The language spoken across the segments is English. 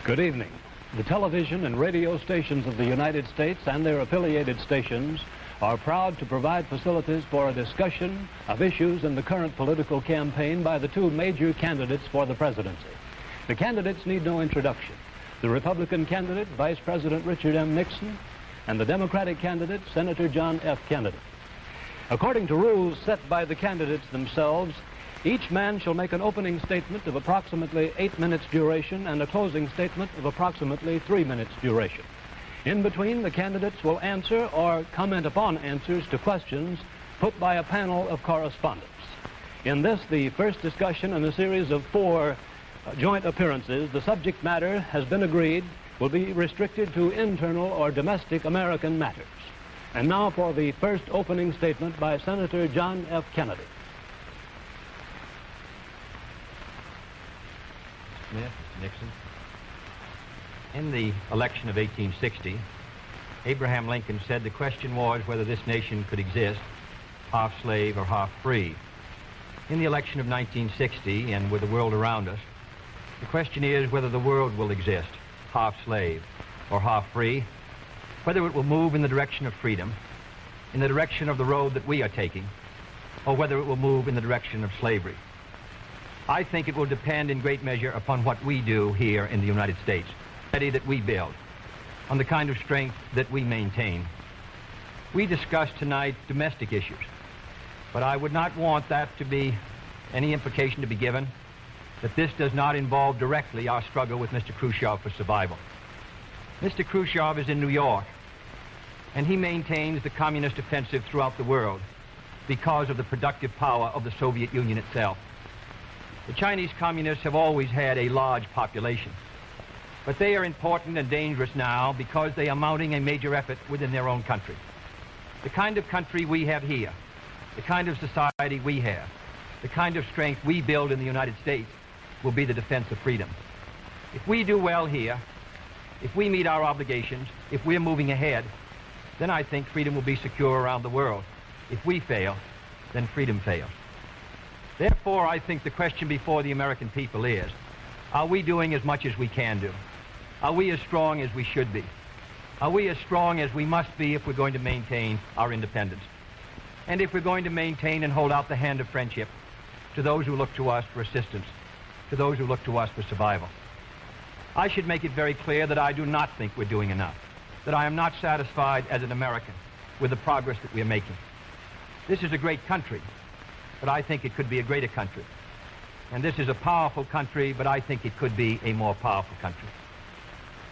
Good evening. The television and radio stations of the United States and their affiliated stations are proud to provide facilities for a discussion of issues in the current political campaign by the two major candidates for the presidency. The candidates need no introduction. The Republican candidate, Vice President Richard M. Nixon, and the Democratic candidate, Senator John F. Kennedy. According to rules set by the candidates themselves, each man shall make an opening statement of approximately 8 minutes duration and a closing statement of approximately 3 minutes duration. In between, the candidates will answer or comment upon answers to questions put by a panel of correspondents. In this, the first discussion in a series of 4 joint appearances, the subject matter has been agreed will be restricted to internal or domestic American matters. And now for the first opening statement by Senator John F. Kennedy. Smith, Nixon. In the election of 1860, Abraham Lincoln said the question was whether this nation could exist half slave or half free. In the election of 1960, and with the world around us, the question is whether the world will exist half slave or half free, whether it will move in the direction of freedom, in the direction of the road that we are taking, or whether it will move in the direction of slavery. I think it will depend in great measure upon what we do here in the United States, that we build, on the kind of strength that we maintain. We discussed tonight domestic issues, but I would not want that to be any implication to be given that this does not involve directly our struggle with Mr. Khrushchev for survival. Mr. Khrushchev is in New York, and he maintains the communist offensive throughout the world because of the productive power of the Soviet Union itself. The Chinese communists have always had a large population, but they are important and dangerous now because they are mounting a major effort within their own country. The kind of country we have here, the kind of society we have, the kind of strength we build in the United States will be the defense of freedom. If we do well here, if we meet our obligations, if we're moving ahead, then I think freedom will be secure around the world. If we fail, then freedom fails. Therefore, I think the question before the American people is, are we doing as much as we can do? Are we as strong as we should be? Are we as strong as we must be if we're going to maintain our independence? And if we're going to maintain and hold out the hand of friendship to those who look to us for assistance, to those who look to us for survival? I should make it very clear that I do not think we're doing enough, that I am not satisfied as an American with the progress that we are making. This is a great country, but I think it could be a greater country. And this is a powerful country, but I think it could be a more powerful country.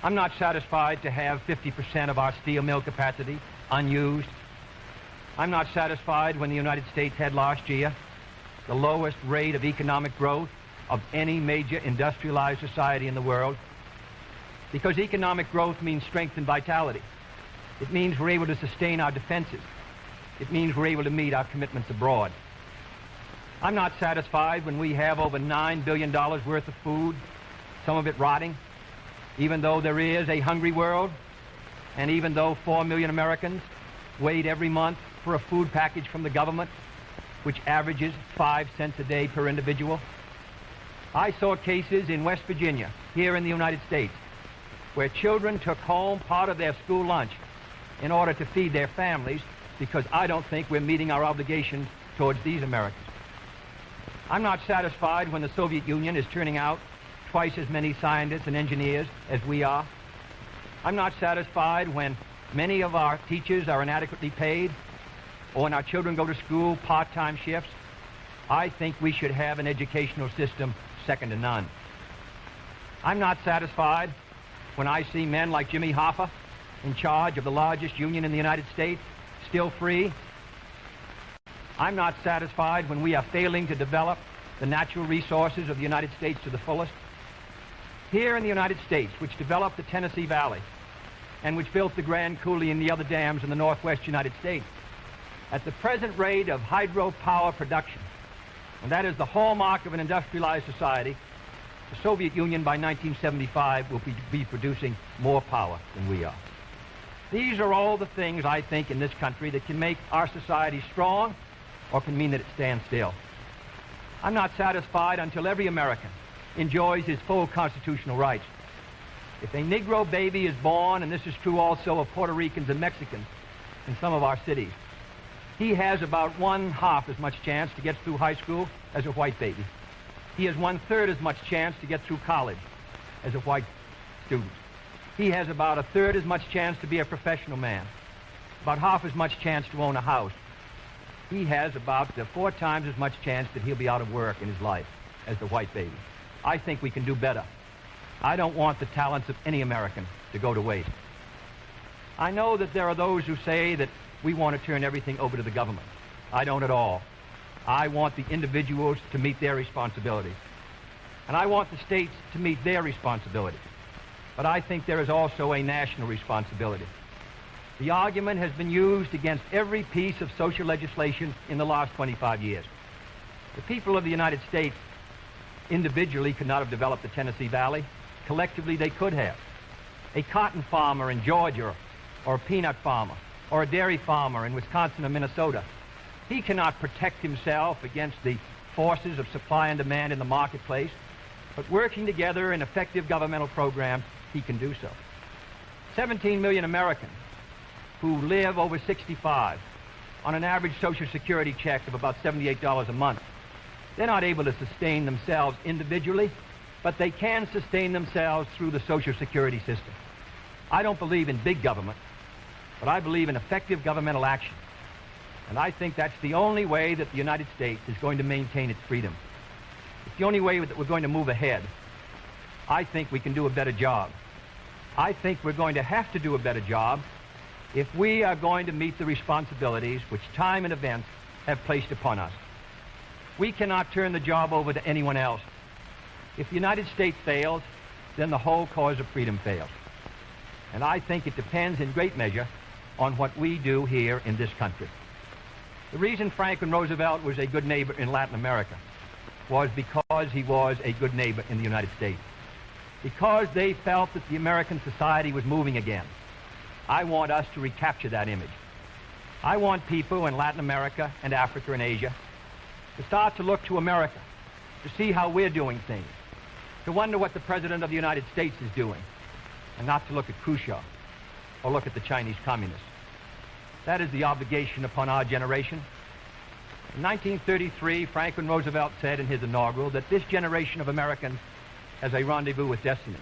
I'm not satisfied to have 50% of our steel mill capacity unused. I'm not satisfied when the United States had last year the lowest rate of economic growth of any major industrialized society in the world, because economic growth means strength and vitality. It means we're able to sustain our defenses. It means we're able to meet our commitments abroad. I'm not satisfied when we have over $9 billion worth of food, some of it rotting, even though there is a hungry world, and even though 4 million Americans wait every month for a food package from the government, which averages 5 cents a day per individual. I saw cases in West Virginia, here in the United States, where children took home part of their school lunch in order to feed their families, because I don't think we're meeting our obligations towards these Americans. I'm not satisfied when the Soviet Union is turning out twice as many scientists and engineers as we are. I'm not satisfied when many of our teachers are inadequately paid, or when our children go to school part-time shifts. I think we should have an educational system second to none. I'm not satisfied when I see men like Jimmy Hoffa in charge of the largest union in the United States, still free. I'm not satisfied when we are failing to develop the natural resources of the United States to the fullest. Here in the United States, which developed the Tennessee Valley and which built the Grand Coulee and the other dams in the northwest United States, at the present rate of hydropower production, and that is the hallmark of an industrialized society, the Soviet Union by 1975 will be producing more power than we are. These are all the things, I think, in this country that can make our society strong or can mean that it stands still. I'm not satisfied until every American enjoys his full constitutional rights. If a Negro baby is born, and this is true also of Puerto Ricans and Mexicans in some of our cities, he has about 1/2 as much chance to get through high school as a white baby. He has 1/3 as much chance to get through college as a white student. He has about 1/3 as much chance to be a professional man, about 1/2 as much chance to own a house. He has about 4 times as much chance that he'll be out of work in his life as the white baby. I think we can do better. I don't want the talents of any American to go to waste. I know that there are those who say that we want to turn everything over to the government. I don't at all. I want the individuals to meet their responsibilities. And I want the states to meet their responsibilities. But I think there is also a national responsibility. The argument has been used against every piece of social legislation in the last 25 years. The people of the United States individually could not have developed the Tennessee Valley. Collectively, they could have. A cotton farmer in Georgia, or a peanut farmer, or a dairy farmer in Wisconsin or Minnesota, he cannot protect himself against the forces of supply and demand in the marketplace, but working together in effective governmental programs, he can do so. 17 million Americans who live over 65 on an average Social Security check of about $78 a month. They're not able to sustain themselves individually, but they can sustain themselves through the Social Security system. I don't believe in big government, but I believe in effective governmental action. And I think that's the only way that the United States is going to maintain its freedom. It's the only way that we're going to move ahead. I think we can do a better job. I think we're going to have to do a better job if we are going to meet the responsibilities which time and events have placed upon us. We cannot turn the job over to anyone else. If the United States fails, then the whole cause of freedom fails. And I think it depends in great measure on what we do here in this country. The reason Franklin Roosevelt was a good neighbor in Latin America was because he was a good neighbor in the United States. Because they felt that the American society was moving again. I want us to recapture that image. I want people in Latin America and Africa and Asia to start to look to America, to see how we're doing things, to wonder what the President of the United States is doing, and not to look at Khrushchev or look at the Chinese communists. That is the obligation upon our generation. In 1933, Franklin Roosevelt said in his inaugural that this generation of Americans has a rendezvous with destiny.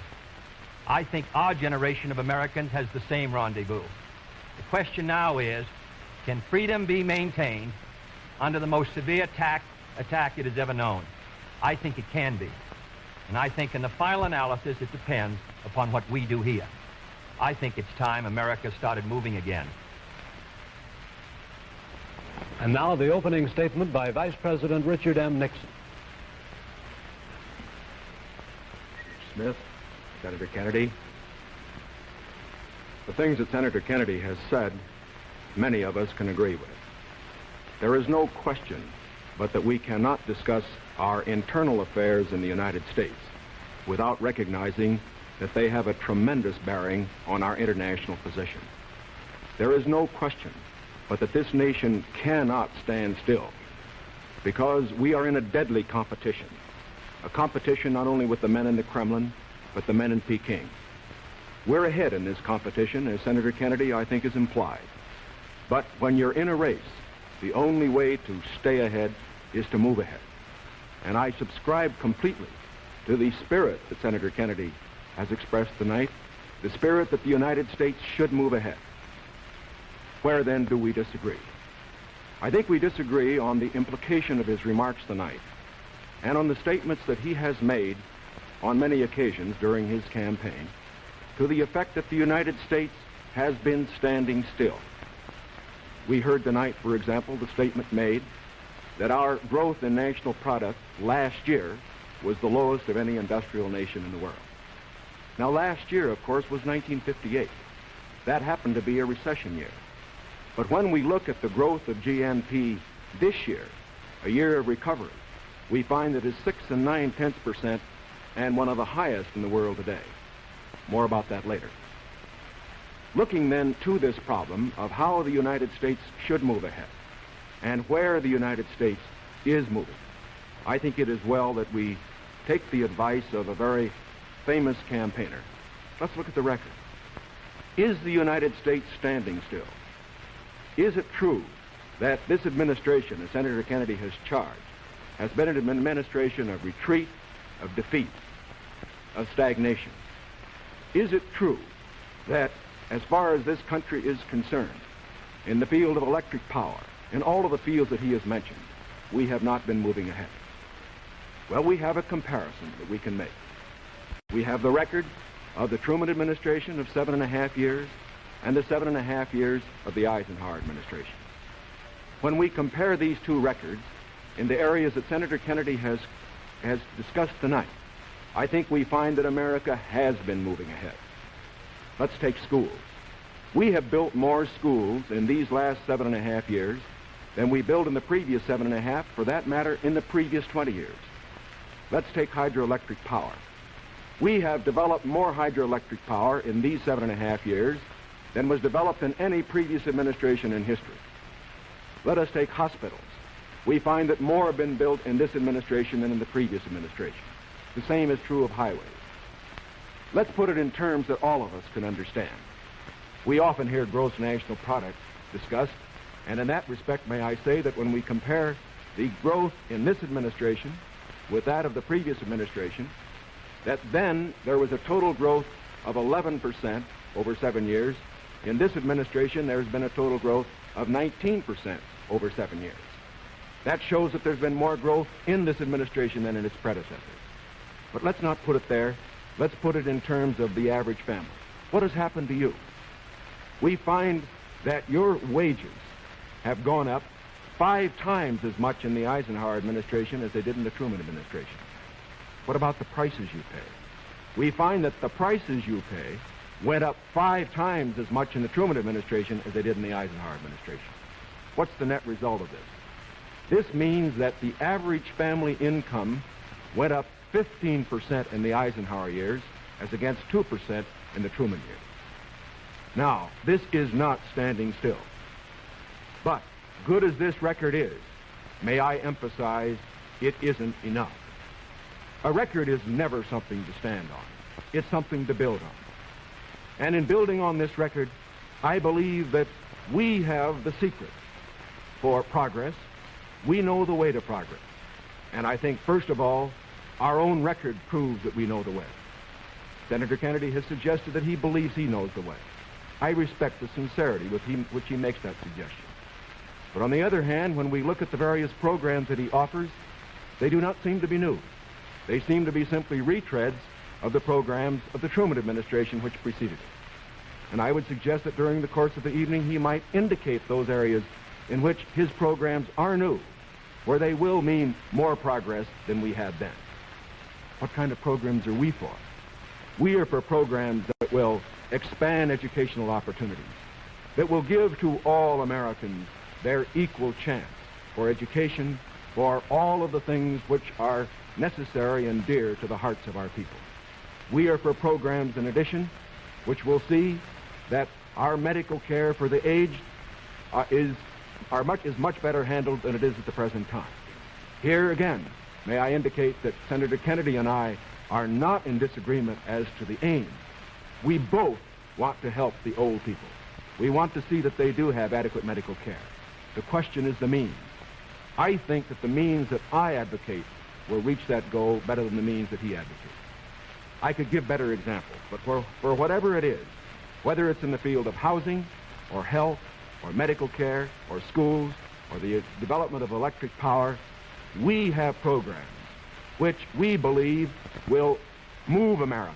I think our generation of Americans has the same rendezvous. The question now is, can freedom be maintained under the most severe attack it has ever known? I think it can be. And I think in the final analysis, it depends upon what we do here. I think it's time America started moving again. And now the opening statement by Vice President Richard M. Nixon. Smith, Senator Kennedy. The things that Senator Kennedy has said, many of us can agree with. There is no question but that we cannot discuss our internal affairs in the United States without recognizing that they have a tremendous bearing on our international position. There is no question but that this nation cannot stand still because we are in a deadly competition, a competition not only with the men in the Kremlin, but the men in Peking. We're ahead in this competition, as Senator Kennedy, I think, has implied. But when you're in a race, the only way to stay ahead is to move ahead. And I subscribe completely to the spirit that Senator Kennedy has expressed tonight, the spirit that the United States should move ahead. Where then do we disagree? I think we disagree on the implication of his remarks tonight and on the statements that he has made on many occasions during his campaign to the effect that the United States has been standing still. We heard tonight, for example, the statement made that our growth in national product last year was the lowest of any industrial nation in the world. Now, last year, of course, was 1958. That happened to be a recession year. But when we look at the growth of GNP this year, a year of recovery, we find that it's 6 9/10% and one of the highest in the world today. More about that later. Looking then to this problem of how the United States should move ahead and where the United States is moving, I think it is well that we take the advice of a very famous campaigner, Let's look at the record. Is the United States standing still? Is it true that this administration, as Senator Kennedy has charged, has been an administration of retreat, of defeat, of stagnation? Is it true that, as far as this country is concerned, in the field of electric power, in all of the fields that he has mentioned, we have not been moving ahead? Well, we have a comparison that we can make. We have the record of the Truman administration of 7.5 years and the 7.5 years of the Eisenhower administration. When we compare these two records in the areas that Senator Kennedy has discussed tonight, I think we find that America has been moving ahead. Let's take schools. We have built more schools in these last 7.5 years than we built in the previous 7.5, for that matter, in the previous 20 years. Let's take hydroelectric power. We have developed more hydroelectric power in these 7.5 years than was developed in any previous administration in history. Let us take hospitals. We find that more have been built in this administration than in the previous administration. The same is true of highways. Let's put it in terms that all of us can understand. We often hear gross national product discussed, and in that respect, may I say that when we compare the growth in this administration with that of the previous administration, that then there was a total growth of 11% over 7 years. In this administration, there's been a total growth of 19% over 7 years. That shows that there's been more growth in this administration than in its predecessors. But let's not put it there. Let's put it in terms of the average family. What has happened to you? We find that your wages have gone up 5 times as much in the Eisenhower administration as they did in the Truman administration. What about the prices you pay? We find that the prices you pay went up 5 times as much in the Truman administration as they did in the Eisenhower administration. What's the net result of this? This means that the average family income went up 15% in the Eisenhower years as against 2% in the Truman years. Now, this is not standing still. But good as this record is, may I emphasize, it isn't enough. A record is never something to stand on. It's something to build on. And in building on this record, I believe that we have the secret for progress. We know the way to progress. And I think, first of all, our own record proves that we know the way. Senator Kennedy has suggested that he believes he knows the way. I respect the sincerity with which he makes that suggestion. But on the other hand, when we look at the various programs that he offers, they do not seem to be new. They seem to be simply retreads of the programs of the Truman administration which preceded it. And I would suggest that during the course of the evening he might indicate those areas in which his programs are new, where they will mean more progress than we had then. What kind of programs are we for? We are for programs that will expand educational opportunities, that will give to all Americans their equal chance for education, for all of the things which are necessary and dear to the hearts of our people. We are for programs, in addition, which will see that our medical care for the aged is much better handled than it is at the present time. Here again, may I indicate that Senator Kennedy and I are not in disagreement as to the aim. We both want to help the old people. We want to see that they do have adequate medical care. The question is the means. I think that the means that I advocate will reach that goal better than the means that he advocates. I could give better examples, but for whatever it is, whether it's in the field of housing or health or medical care or schools or the development of electric power, we have programs which we believe will move America,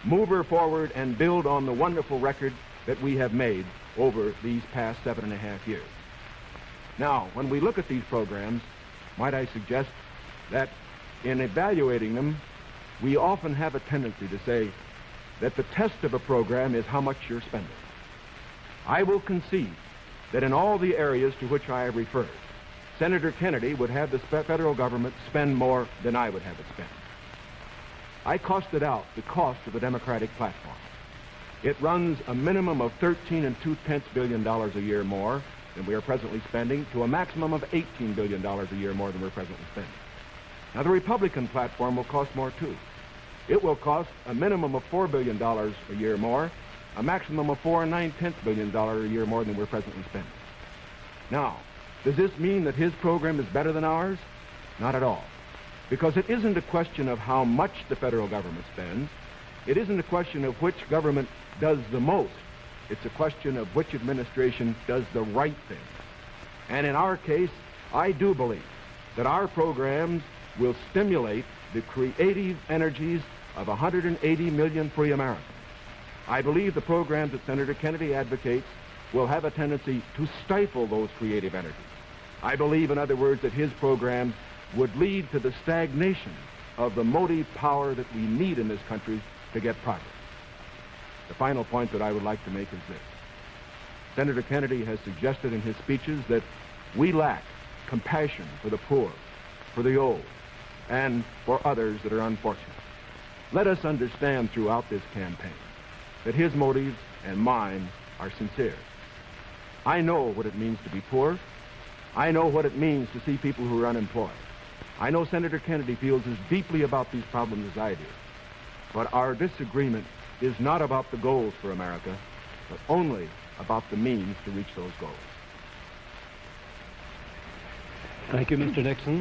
move her forward and build on the wonderful record that we have made over these past 7.5 years. Now, when we look at these programs, might I suggest that in evaluating them, we often have a tendency to say that the test of a program is how much you're spending. I will concede that in all the areas to which I have referred, Senator Kennedy would have the federal government spend more than I would have it spend. I costed out the cost of the Democratic platform. It runs a minimum of $13.2 billion a year more than we are presently spending to a maximum of $18 billion a year more than we're presently spending. Now, the Republican platform will cost more, too. It will cost a minimum of $4 billion a year more, a maximum of $4.9 billion a year more than we're presently spending. Now, does this mean that his program is better than ours? Not at all. Because it isn't a question of how much the federal government spends. It isn't a question of which government does the most. It's a question of which administration does the right thing. And in our case, I do believe that our programs will stimulate the creative energies of 180 million free Americans. I believe the programs that Senator Kennedy advocates will have a tendency to stifle those creative energies. I believe, in other words, that his programs would lead to the stagnation of the motive power that we need in this country to get progress. The final point that I would like to make is this. Senator Kennedy has suggested in his speeches that we lack compassion for the poor, for the old, and for others that are unfortunate. Let us understand throughout this campaign that his motives and mine are sincere. I know what it means to be poor. I know what it means to see people who are unemployed. I know Senator Kennedy feels as deeply about these problems as I do. But our disagreement is not about the goals for America, but only about the means to reach those goals. Thank you, Mr. Nixon.